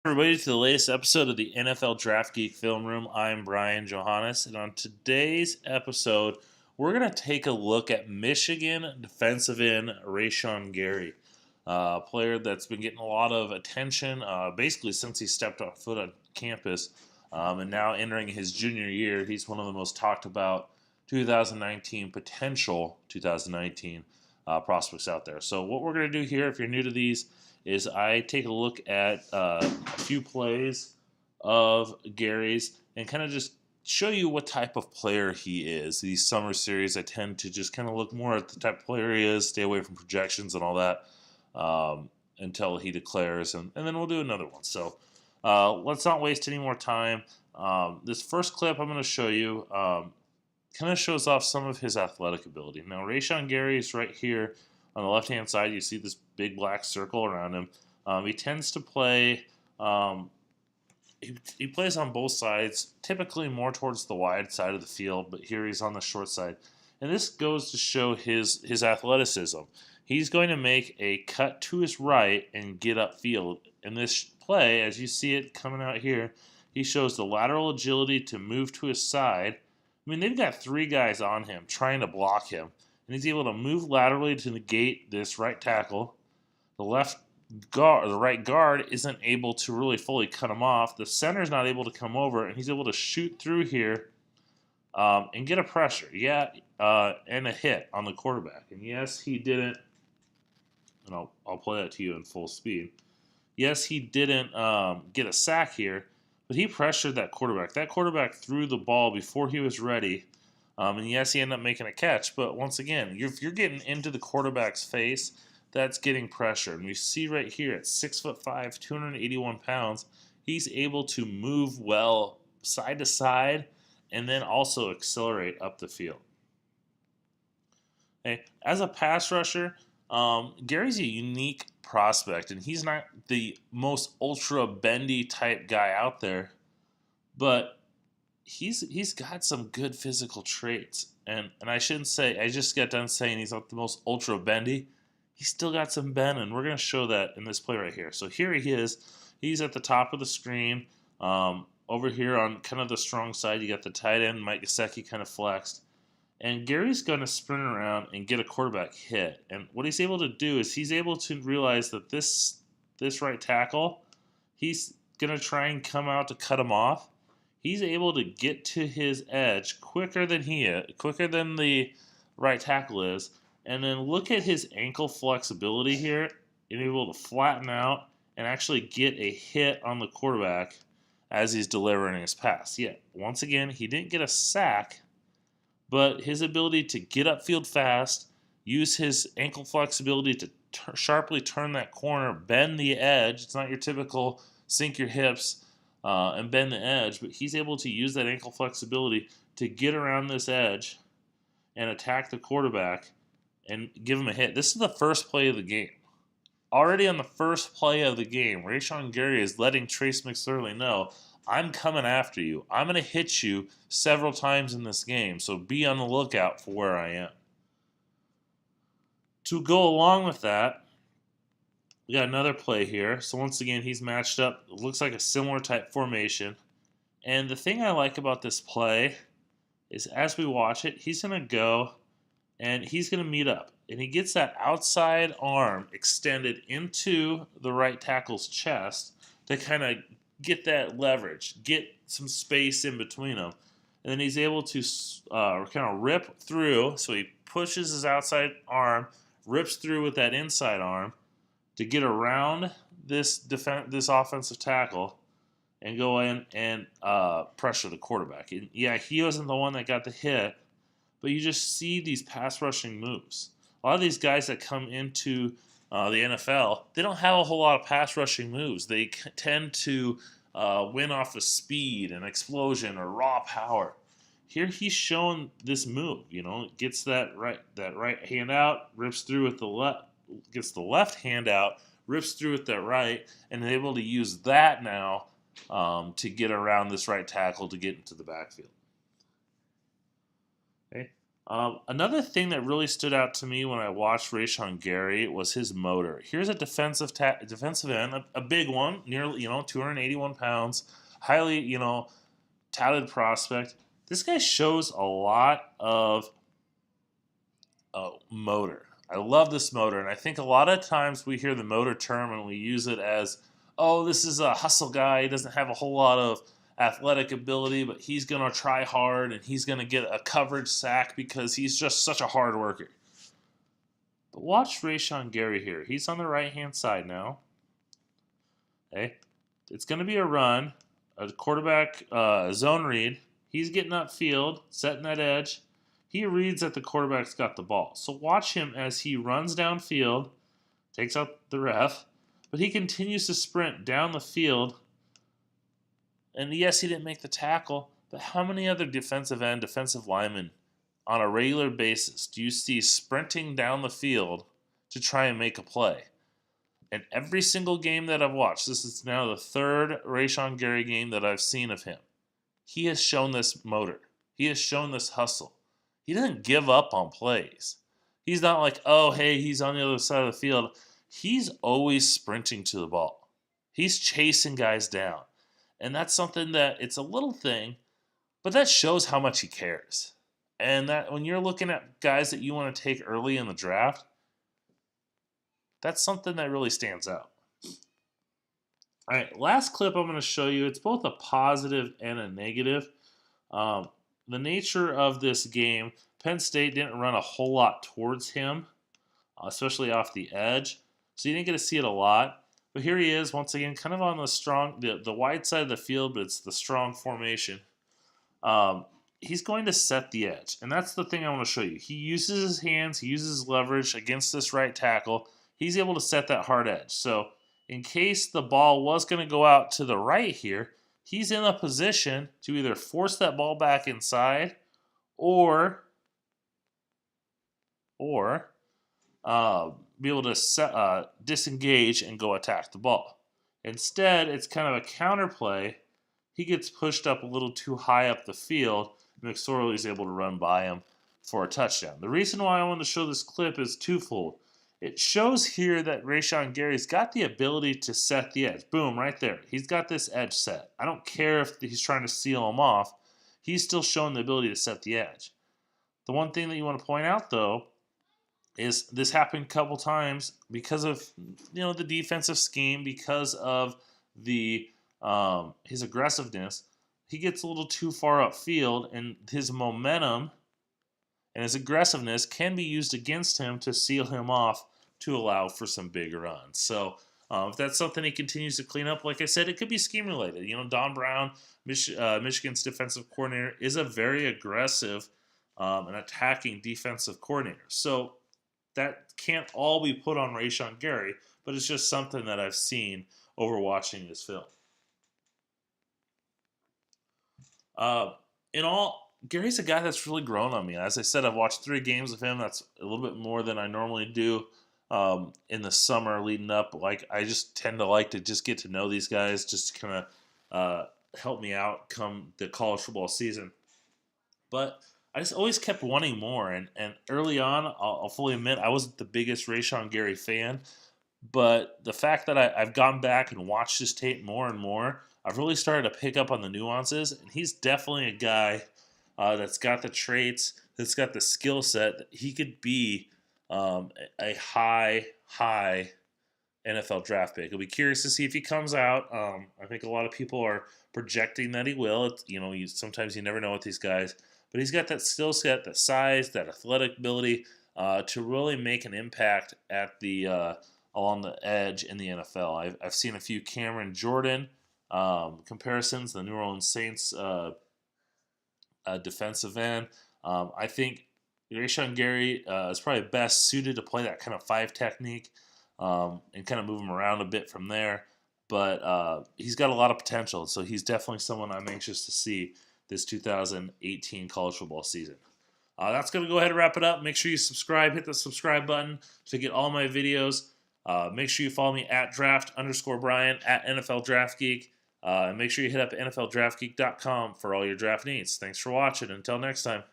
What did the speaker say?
Everybody, to the latest episode of the NFL Draft Geek Film Room. I'm Brian Johannes, and on today's episode, we're going to take a look at Michigan defensive end Rashan Gary, a player that's been getting a lot of attention basically since he stepped off foot on campus, and now entering his junior year. He's one of the most talked about 2019 potential 2019 prospects out there. So what we're going to do here, if you're new to these, is I take a look at a few plays of Gary's and kind of just show you what type of player he is. These summer series, I tend to just kind of look more at the type of player he is, stay away from projections and all that until he declares, and then we'll do another one. So let's not waste any more time. This first clip I'm going to show you kind of shows off some of his athletic ability. Now, Rashan Gary is right here. On the left-hand side, you see this big black circle around him. He tends to play. He plays on both sides, typically more towards the wide side of the field, but here he's on the short side. And this goes to show his athleticism. He's going to make a cut to his right and get upfield. In this play, as you see it coming out here, he shows the lateral agility to move to his side. I mean, they've got three guys on him trying to block him. And he's able to move laterally to negate this right tackle. The right guard isn't able to really fully cut him off. The center's not able to come over, and he's able to shoot through here and get a pressure. And a hit on the quarterback. And yes, he didn't. And I'll play that to you in full speed. Yes, he didn't get a sack here, but he pressured that quarterback. That quarterback threw the ball before he was ready. And yes, he ended up making a catch, but once again, if you're getting into the quarterback's face, that's getting pressure. And we see right here at 6'5", 281 pounds, he's able to move well side to side and then also accelerate up the field. Okay. As a pass rusher, Gary's a unique prospect, and he's not the most ultra bendy type guy out there, but he's got some good physical traits. And I shouldn't say, I just got done saying he's not the most ultra bendy. He's still got some bend, and we're going to show that in this play right here. So here he is. He's at the top of the screen. Over here on kind of the strong side, you got the tight end, Mike Gesicki, kind of flexed. And Gary's going to sprint around and get a quarterback hit. And what he's able to do is he's able to realize that this right tackle, he's going to try and come out to cut him off. He's able to get to his edge quicker than the right tackle is. And then look at his ankle flexibility here. He's able to flatten out and actually get a hit on the quarterback as he's delivering his pass. Yeah, once again, he didn't get a sack, but his ability to get upfield fast, use his ankle flexibility to sharply turn that corner, bend the edge. It's not your typical sink your hips and bend the edge, but he's able to use that ankle flexibility to get around this edge and attack the quarterback and give him a hit. This is the first play of the game. Already on the first play of the game, Rashan Gary is letting Trace McSorley know, I'm coming after you. I'm going to hit you several times in this game, so be on the lookout for where I am. To go along with that, we got another play here. So once again, he's matched up. It looks like a similar type formation. And the thing I like about this play is as we watch it, he's going to go and he's going to meet up. And he gets that outside arm extended into the right tackle's chest to kind of get that leverage, get some space in between them. And then he's able to kind of rip through. So he pushes his outside arm, rips through with that inside arm to get around this offensive tackle and go in and pressure the quarterback. And yeah, he wasn't the one that got the hit, but you just see these pass rushing moves. A lot of these guys that come into the NFL, they don't have a whole lot of pass rushing moves. They tend to win off of speed and explosion or raw power. Here he's showing this move. Gets that right hand out, rips through with the left. Gets the left hand out, rips through with that right, and is able to use that now to get around this right tackle to get into the backfield. Okay. Another thing that really stood out to me when I watched Rashan Gary was his motor. Here's a defensive end, a big one, nearly 281 pounds, highly touted prospect. This guy shows a lot of motor. I love this motor, and I think a lot of times we hear the motor term and we use it as, oh, this is a hustle guy. He doesn't have a whole lot of athletic ability, but he's going to try hard and he's going to get a coverage sack because he's just such a hard worker. But watch Rashan Gary here. He's on the right-hand side now. Okay, it's going to be a run, a quarterback zone read. He's getting upfield, setting that edge. He reads that the quarterback's got the ball. So watch him as he runs downfield, takes out the ref, but he continues to sprint down the field. And yes, he didn't make the tackle, but how many other defensive linemen on a regular basis do you see sprinting down the field to try and make a play? And every single game that I've watched, this is now the third Rashan Gary game that I've seen of him, he has shown this motor. He has shown this hustle. He doesn't give up on plays. He's not like, oh, hey, he's on the other side of the field. He's always sprinting to the ball. He's chasing guys down. And that's something that it's a little thing, but that shows how much he cares. And that when you're looking at guys that you want to take early in the draft, that's something that really stands out. All right, last clip I'm going to show you. It's both a positive and a negative. The nature of this game, Penn State didn't run a whole lot towards him, especially off the edge. So you didn't get to see it a lot. But here he is, once again, kind of on the wide side of the field, but it's the strong formation. He's going to set the edge. And that's the thing I want to show you. He uses his hands. He uses his leverage against this right tackle. He's able to set that hard edge. So in case the ball was going to go out to the right here, he's in a position to either force that ball back inside or be able to disengage and go attack the ball. Instead, it's kind of a counterplay. He gets pushed up a little too high up the field. McSorley is able to run by him for a touchdown. The reason why I want to show this clip is twofold. It shows here that Rashan Gary's got the ability to set the edge. Boom, right there. He's got this edge set. I don't care if he's trying to seal him off. He's still showing the ability to set the edge. The one thing that you want to point out, though, is this happened a couple times because of the defensive scheme, because of the his aggressiveness. He gets a little too far upfield, and his momentum and his aggressiveness can be used against him to seal him off to allow for some big runs. So if that's something he continues to clean up, like I said, it could be scheme related. Don Brown, Michigan's defensive coordinator, is a very aggressive and attacking defensive coordinator. So that can't all be put on Rashan Gary, but it's just something that I've seen over watching this film. In all, Gary's a guy that's really grown on me. As I said, I've watched 3 games of him. That's a little bit more than I normally do in the summer leading up. Like, I just tend to like to just get to know these guys, just to kind of help me out come the college football season. But I just always kept wanting more. And early on, I'll fully admit, I wasn't the biggest Rashan Gary fan. But the fact that I've gone back and watched his tape more and more, I've really started to pick up on the nuances. And he's definitely a guy that's got the traits, that's got the skill set that he could be a high NFL draft pick. I'll be curious to see if he comes out. I think a lot of people are projecting that he will. Sometimes you never know with these guys. But he's got that skill set, that size, that athletic ability to really make an impact at the along the edge in the NFL. I've seen a few Cameron Jordan comparisons, the New Orleans Saints defensive end. I think Rashan Gary is probably best suited to play that kind of 5 technique and kind of move him around a bit from there. But he's got a lot of potential, so he's definitely someone I'm anxious to see this 2018 college football season. That's going to go ahead and wrap it up. Make sure you subscribe. Hit the subscribe button to get all my videos. Make sure you follow me at draft_Brian, at NFL Draft Geek. And make sure you hit up NFLDraftGeek.com for all your draft needs. Thanks for watching. Until next time.